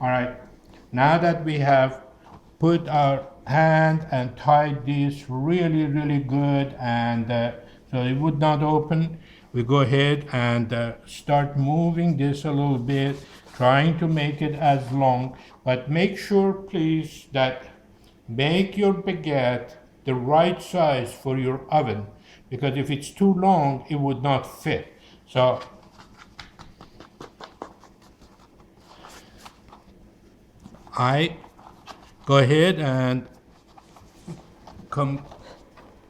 All right, now that we have put our hand and tied this really good, and so it would not open, we go ahead and start moving this a little bit, trying to make it as long, but make sure please that make your baguette the right size for your oven, because if it's too long it would not fit. So I go ahead and come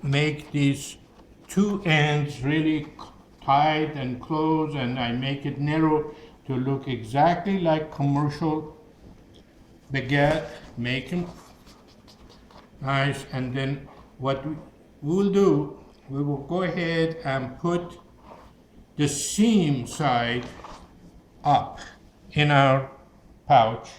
make these two ends really tight and close, and I make it narrow to look exactly like commercial baguette. Make them nice, and then what we will do, we will go ahead and put the seam side up in our pouch.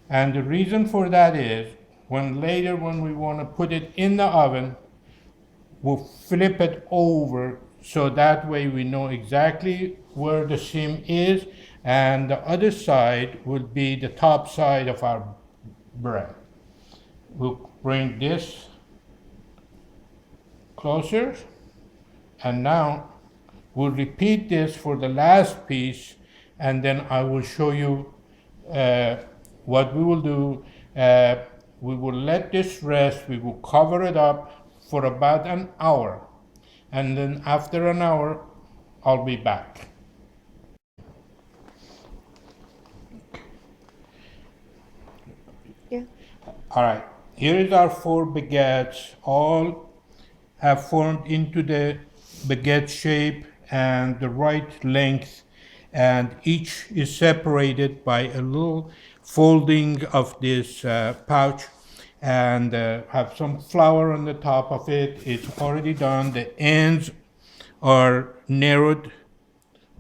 And the reason for that is when later when we want to put it in the oven, we'll flip it over so that way we know exactly where the seam is, and the other side will be the top side of our bread. We'll bring this closer, and now we'll repeat this for the last piece, and then I will show you what we will do. We will let this rest, we will cover it up for about an hour, and then after an hour I'll be back. Yeah. All right, here is our 4 baguettes, all have formed into the baguette shape and the right length, and each is separated by a little folding of this pouch, and have some flour on the top of it. It's already done. The ends are narrowed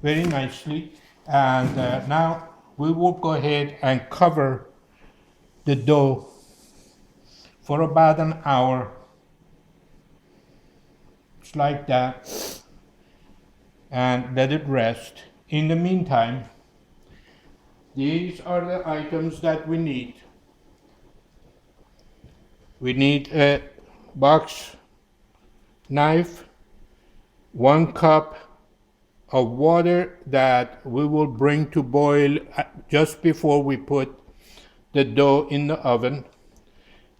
very nicely, and now we will go ahead and cover the dough for about an hour, just like that, and let it rest. In the meantime, these are the items that we need. We need a box knife, 1 cup of water that we will bring to boil just before we put the dough in the oven,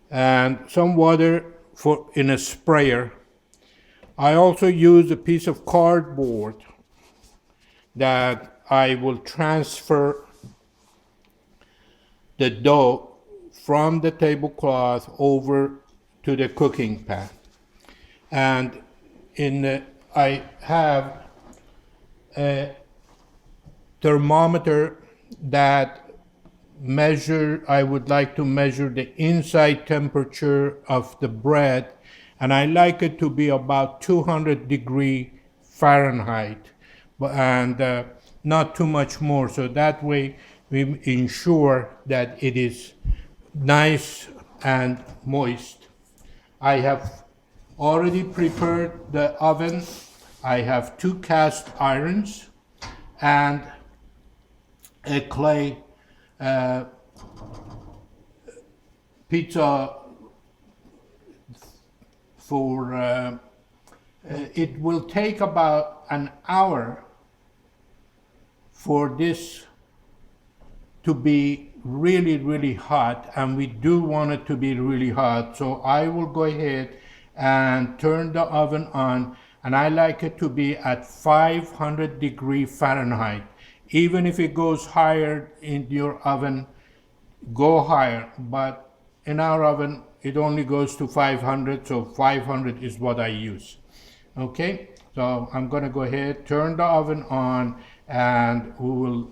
and some water in a sprayer. I also use a piece of cardboard that I will transfer the dough from the tablecloth over to the cooking pan. And I have a thermometer that I would like to measure the inside temperature of the bread, and I like it to be about 200 Fahrenheit, and not too much more, so that way we ensure that it is nice and moist. I have already prepared the oven. I have 2 cast irons and a clay pizza for it will take about an hour for this to be really hot, and we do want it to be really hot. So I will go ahead and turn the oven on, and I like it to be at 500 Fahrenheit. Even if it goes higher in your oven, go higher, but in our oven it only goes to 500, so 500 is what I use. Okay, so I'm gonna go ahead, turn the oven on, and we will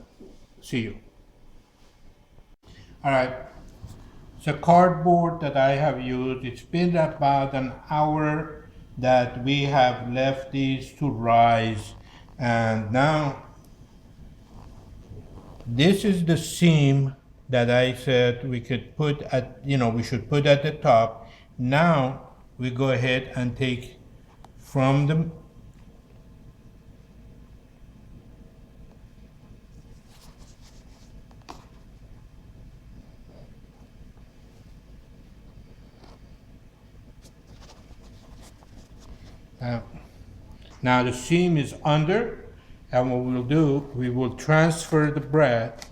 see you. All right, the cardboard that I have used, it's been about an hour that we have left these to rise, and now this is the seam that I said we could put at, we should put at the top. Now we go ahead and take from the Uh, Now the seam is under, and what we'll do, we will transfer the bread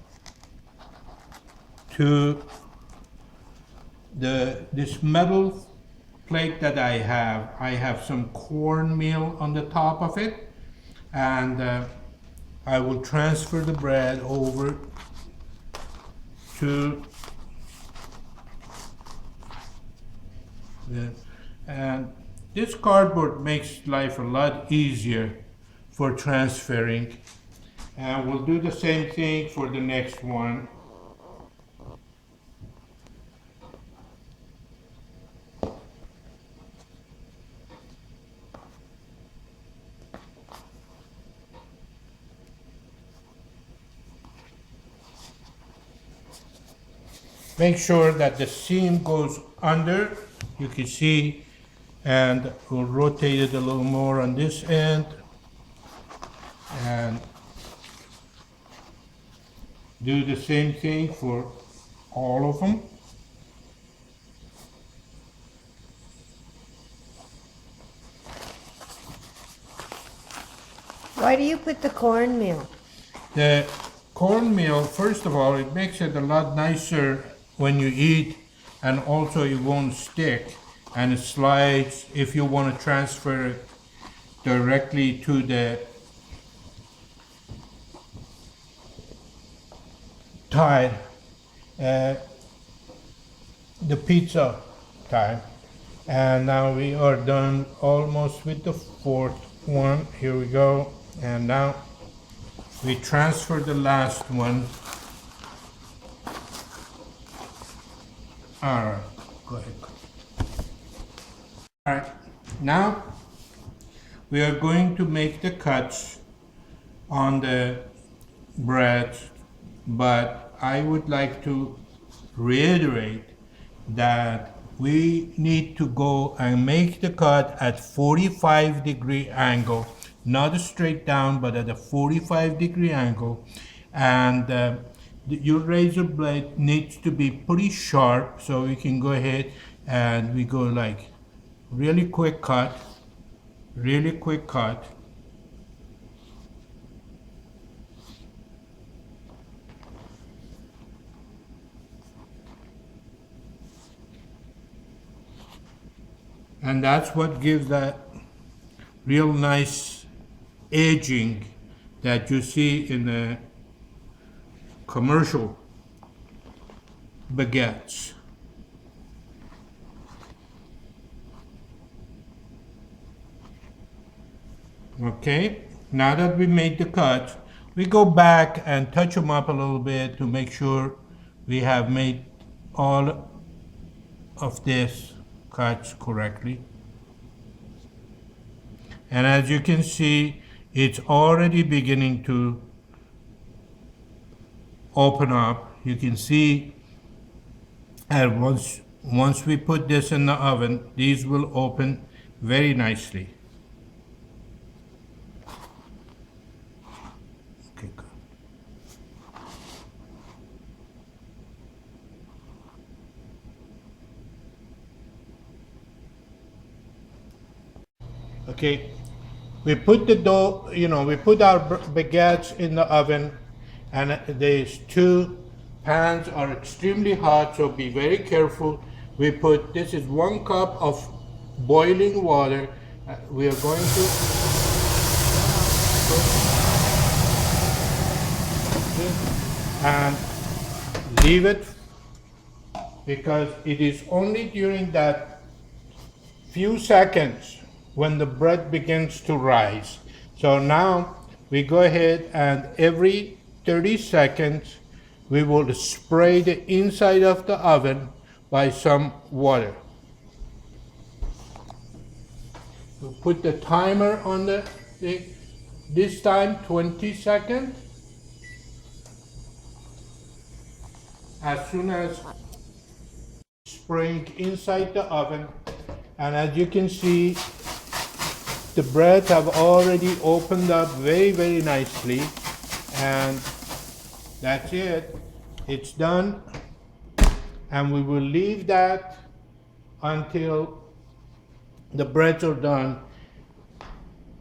to this metal plate that I have. I have some cornmeal on the top of it, and I will transfer the bread over to the, and this cardboard makes life a lot easier for transferring. And we'll do the same thing for the next one. Make sure that the seam goes under, you can see, and we'll rotate it a little more on this end, and do the same thing for all of them. Why do you put the cornmeal? The cornmeal, first of all, it makes it a lot nicer when you eat, and also it won't stick, and it slides if you want to transfer it directly to the tide, the pizza tide. And now we are done almost with the fourth one. Here we go. And now we transfer the last one. All right, go ahead. All right, now we are going to make the cuts on the bread, but I would like to reiterate that we need to go and make the cut at 45-degree angle, not straight down, but at a 45-degree angle. And your razor blade needs to be pretty sharp, so we can go ahead and we go like really quick cut, really quick cut. And that's what gives that real nice edging that you see in the commercial baguettes. Okay, now that we made the cuts, we go back and touch them up a little bit to make sure we have made all of this cuts correctly. And as you can see, it's already beginning to open up. You can see, and once we put this in the oven, these will open very nicely. Okay, good. Okay, we put the dough, we put our baguettes in the oven, and these two pans are extremely hot, so be very careful. This is 1 cup of boiling water. We are going to and leave it, because it is only during that few seconds when the bread begins to rise. So now we go ahead and every 30 seconds we will spray the inside of the oven by some water. We'll put the timer on the thing. This time 20 seconds. As soon as spraying inside the oven, and as you can see, the breads have already opened up very, very nicely, and that's it. It's done, and we will leave that until the breads are done.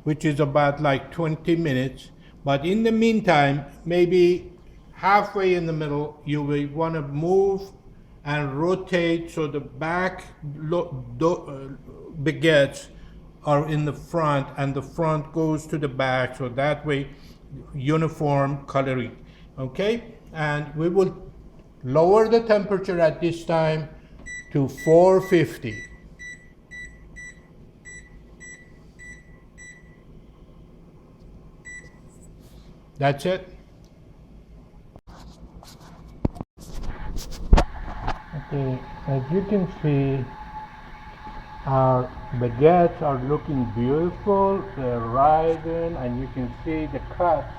which is about like 20 minutes. But in the meantime, maybe halfway in the middle, you will want to move and rotate so the back baguettes are in the front and the front goes to the back, so that way uniform coloring. Okay, and we will lower the temperature at this time to 450. That's it. Okay, as you can see, our baguettes are looking beautiful. They're rising, and you can see the cuts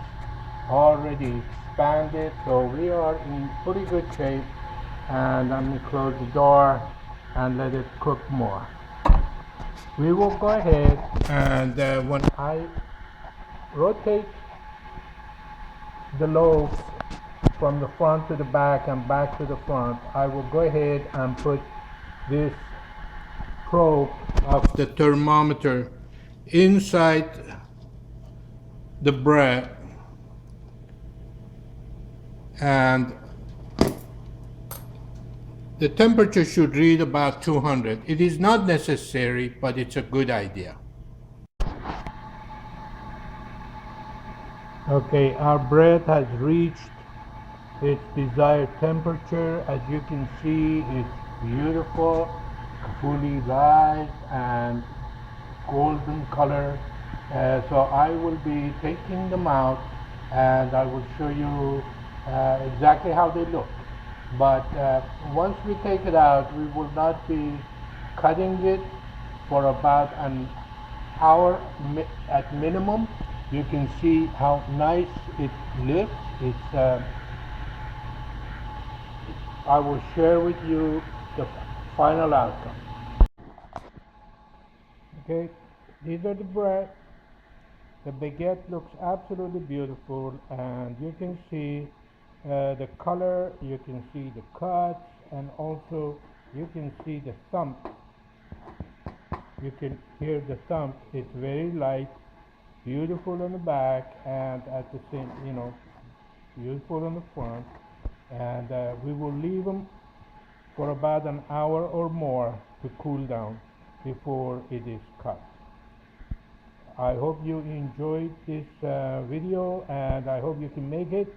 already expanded. So we are in pretty good shape. And I'm going to close the door and let it cook more. We will go ahead and when I rotate the loaf from the front to the back and back to the front, I will go ahead and put this probe of the thermometer inside the bread, and the temperature should read about 200. It is not necessary, but it's a good idea. Okay, our bread has reached its desired temperature. As you can see, it's beautiful, fully rised and golden color. So I will be taking them out and I will show you exactly how they look. But once we take it out, we will not be cutting it for about an hour at minimum. You can see how nice it looks. I will share with you the final outcome. Okay, these are the bread. The baguette looks absolutely beautiful, and you can see the color, you can see the cuts, and also you can see the thump. You can hear the thump. It's very light, beautiful on the back, and at the same, beautiful on the front. And we will leave them for about an hour or more to cool down before it is cut. I hope you enjoyed this video, and I hope you can make it.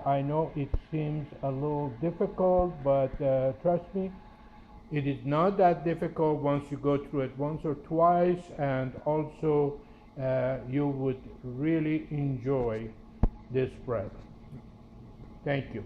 I know it seems a little difficult, but trust me, it is not that difficult once you go through it once or twice, and also you would really enjoy this bread. Thank you.